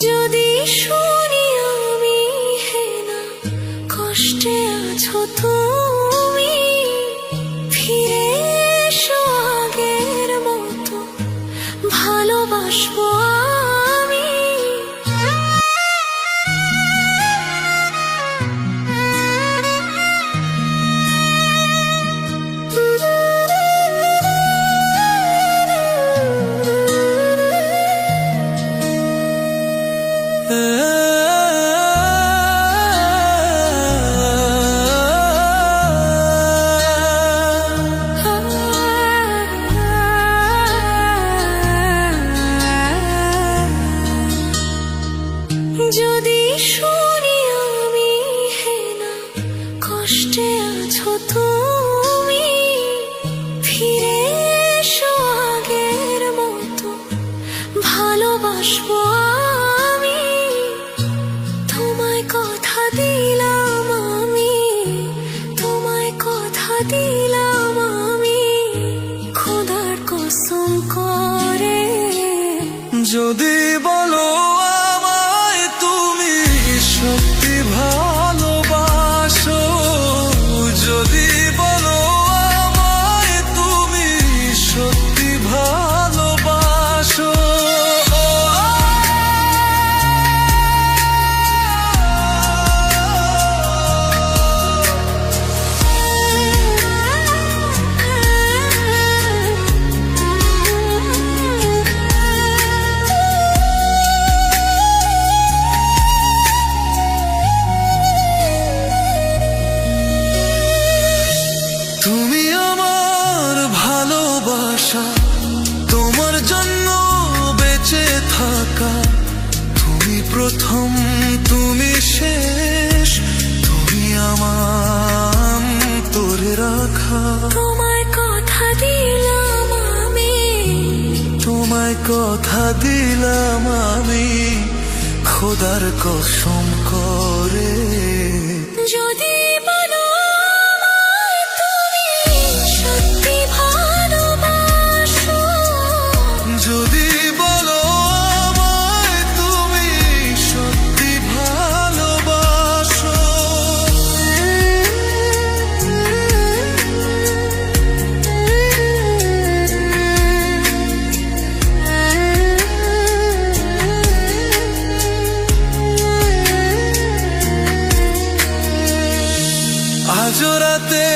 যদি শুনি আমি হেনা কষ্টে আছো তুমি, ফিরে এসো আগের মতো ভালোবাসবো আমি। যদি শুনি আমি হেনা কষ্টে আছো তুমি, ফিরে এসো আগের মতো ভালোবাসবো আমি। তোমায় কথা দিলাম আমি, তোমায় কথা দিলাম আমি, খোদার কসম করে। যদি বলো আমায় তুমি সত্যি ভালোবাসো, যদি বলো আমায় তুমি সত্যি ভালোবাসো, তুমি আমার ভালোবাসা, তোমার জন্য বেঁচে থাকা, তুমি প্রথম তুমি শেষ, তুমি আমার তোরে রাখা। তোমায় কথা দিলাম আমি, তোমায় কথা দিলাম আমি, খোদার কসম করে। যদি বলো আমায় তুমি সত্যি ভালোবাসো, যদি বলো আমায় তুমি সত্যি ভালোবাসো, আজ রাতে